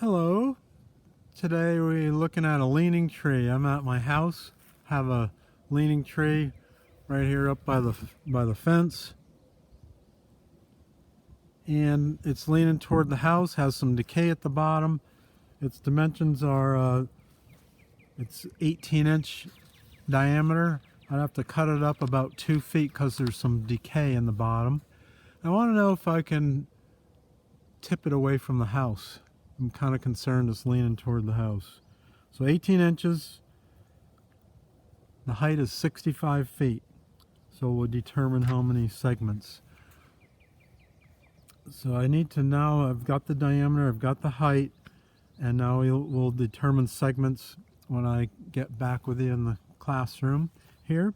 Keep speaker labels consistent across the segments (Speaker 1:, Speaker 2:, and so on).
Speaker 1: Hello. Today we're looking at a leaning tree. I'm at my house. Have a leaning tree right here up by the fence. And it's leaning toward the house, has some decay at the bottom. Its dimensions are it's 18-inch diameter. I'd have to cut it up about 2 feet because there's some decay in the bottom. I want to know if I can tip it away from the house. I'm kind of concerned it's leaning toward the house. So 18 inches, the height is 65 feet. So we'll determine how many segments. So I need to now, I've got the diameter, I've got the height, and now we'll determine segments when I get back with you in the classroom here.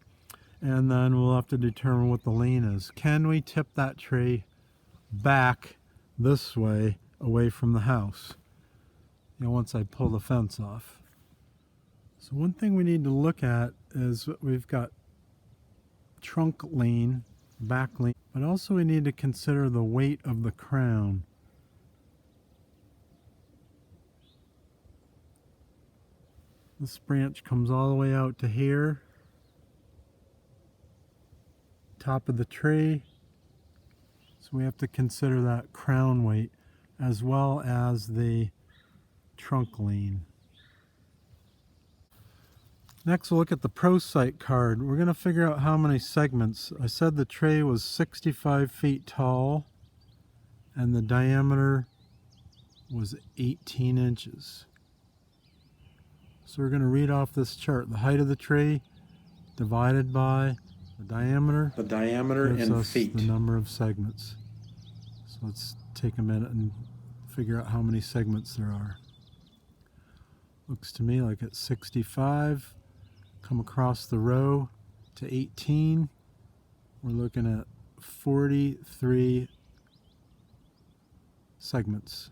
Speaker 1: And then we'll have to determine what the lean is. Can we tip that tree back this way away from the house, once I pull the fence off? So one thing we need to look at is we've got trunk lean, back lean, but also we need to consider the weight of the crown. This branch comes all the way out to here, top of the tree. So we have to consider that crown weight as well as the trunk lean. Next we'll look at the ProSite card. We're going to figure out how many segments. I said the tray was 65 feet tall and the diameter was 18 inches. So we're going to read off this chart. The height of the tray divided by the diameter.
Speaker 2: The diameter in feet.
Speaker 1: The number of segments. So let's take a minute and figure out how many segments there are. Looks to me like it's 65. Come across the row to 18. We're looking at 43 segments.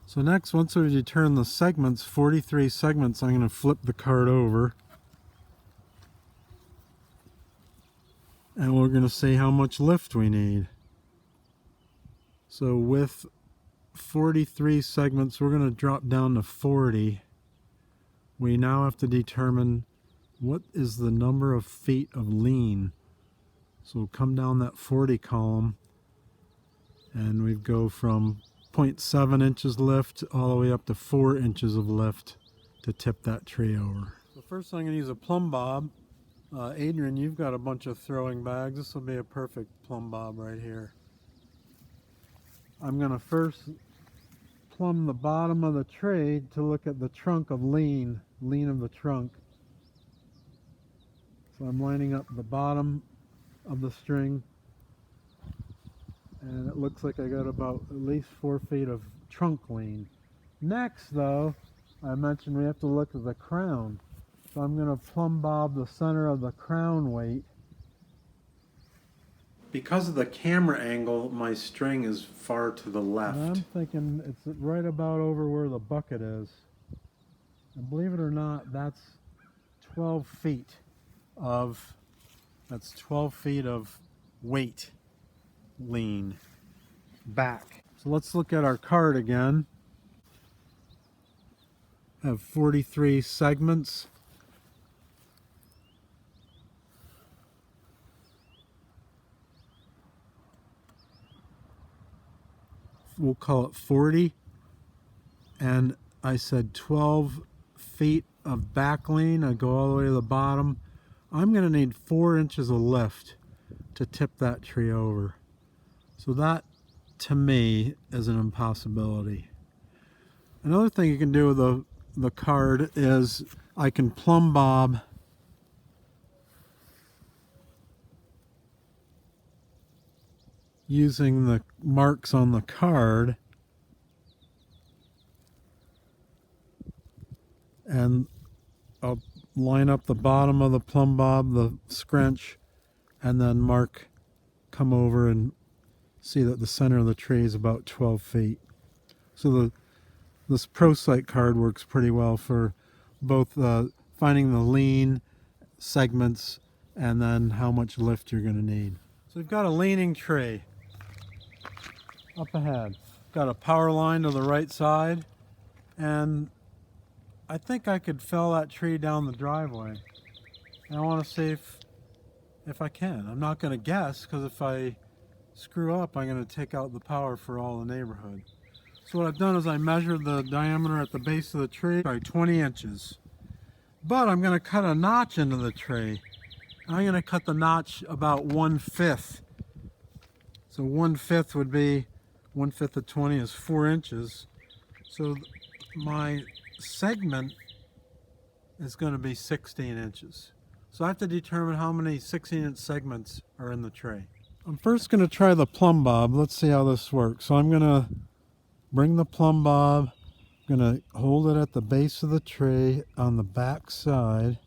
Speaker 1: So next, once we determine the segments, 43 segments, I'm going to flip the card over. And we're going to see how much lift we need. So with 43 segments, we're going to drop down to 40. We now have to determine what is the number of feet of lean. So we'll come down that 40 column and we go from 0.7 inches lift all the way up to 4 inches of lift to tip that tree over. So first I'm going to use a plumb bob. Adrian, you've got a bunch of throwing bags. This will be a perfect plumb bob right here. I'm going to first plumb the bottom of the tray to look at the trunk of lean of the trunk. So I'm lining up the bottom of the string, and it looks like I got about at least 4 feet of trunk lean. Next though, I mentioned we have to look at the crown. So I'm going to plumb bob the center of the crown weight. Because of the camera angle, my string is far to the left. And I'm thinking it's right about over where the bucket is. And believe it or not, that's 12 feet of weight lean back. So let's look at our card again. I have 43 segments. We'll call it 40, and I said 12 feet of back lean. I go all the way to the bottom. I'm going to need 4 inches of lift to tip that tree over. So that, to me, is an impossibility. Another thing you can do with the card is I can plumb bob using the marks on the card, and I'll line up the bottom of the plumb bob, the scrunch, and then come over and see that the center of the tree is about 12 feet. So this ProSite card works pretty well for both finding the lean segments and then how much lift you're going to need. So we've got a leaning tree up ahead. got a power line to the right side, and I think I could fell that tree down the driveway. And I want to see if I can. I'm not going to guess, because if I screw up, I'm going to take out the power for all the neighborhood. So what I've done is I measured the diameter at the base of the tree by 20 inches. But I'm going to cut a notch into the tree. I'm going to cut the notch about 1/5. So 1/5 would be 1/5 of 20 is 4 inches. So my segment is going to be 16 inches. So I have to determine how many 16-inch segments are in the tray. I'm first going to try the plumb bob. Let's see how this works. So I'm going to bring the plumb bob. I'm going to hold it at the base of the tray on the back side.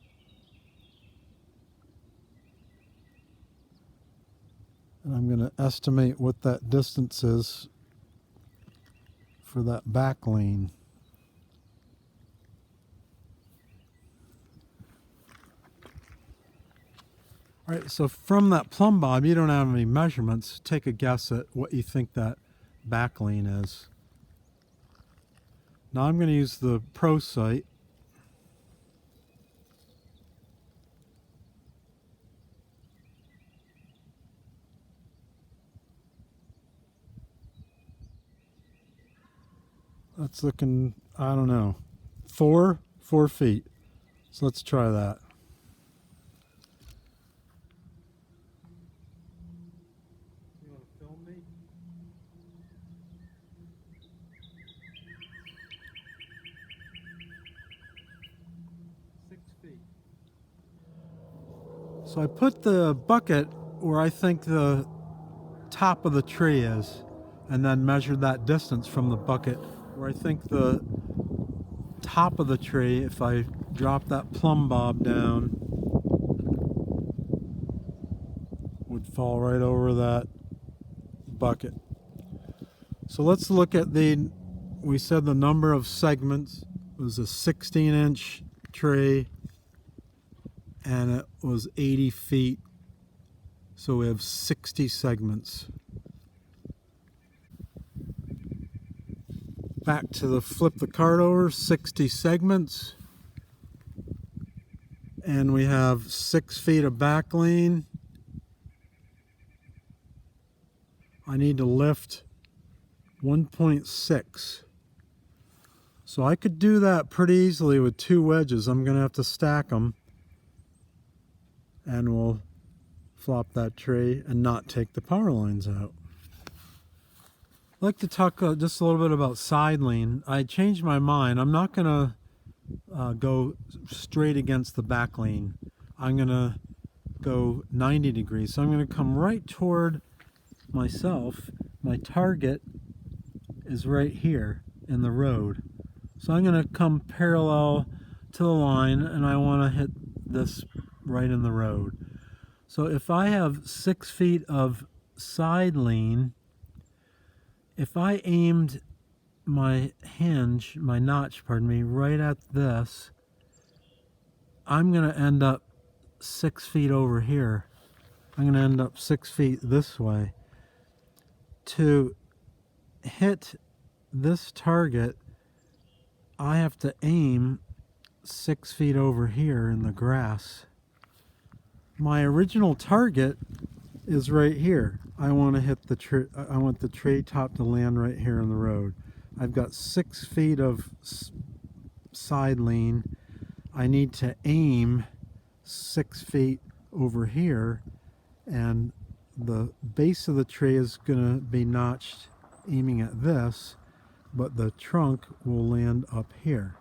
Speaker 1: And I'm going to estimate what that distance is for that back lean. All right, so from that plumb bob, you don't have any measurements. Take a guess at what you think that back lean is. Now I'm going to use the Pro Sight. That's looking, I don't know, 4 feet. So let's try that. You want to film me? 6 feet. So I put the bucket where I think the top of the tree is, and then measured that distance from the bucket where I think the top of the tree, if I drop that plumb bob down, would fall right over that bucket. So let's look at we said the number of segments was a 16-inch tree, and it was 80 feet. So we have 60 segments. Back to the flip the card over, 60 segments. And we have 6 feet of back lean. I need to lift 1.6. So I could do that pretty easily with 2 wedges. I'm going to have to stack them. And we'll flop that tray and not take the power lines out. I'd like to talk just a little bit about side lean. I changed my mind. I'm not going to go straight against the back lean. I'm going to go 90 degrees. So I'm going to come right toward myself. My target is right here in the road. So I'm going to come parallel to the line, and I want to hit this right in the road. So if I have 6 feet of side lean, if I aimed my notch, right at this, I'm going to end up 6 feet over here. I'm going to end up 6 feet this way. To hit this target, I have to aim 6 feet over here in the grass. My original target is right here. I want to hit I want the tray top to land right here in the road. I've got 6 feet of side lean. I need to aim 6 feet over here, and the base of the tray is going to be notched aiming at this, but the trunk will land up here.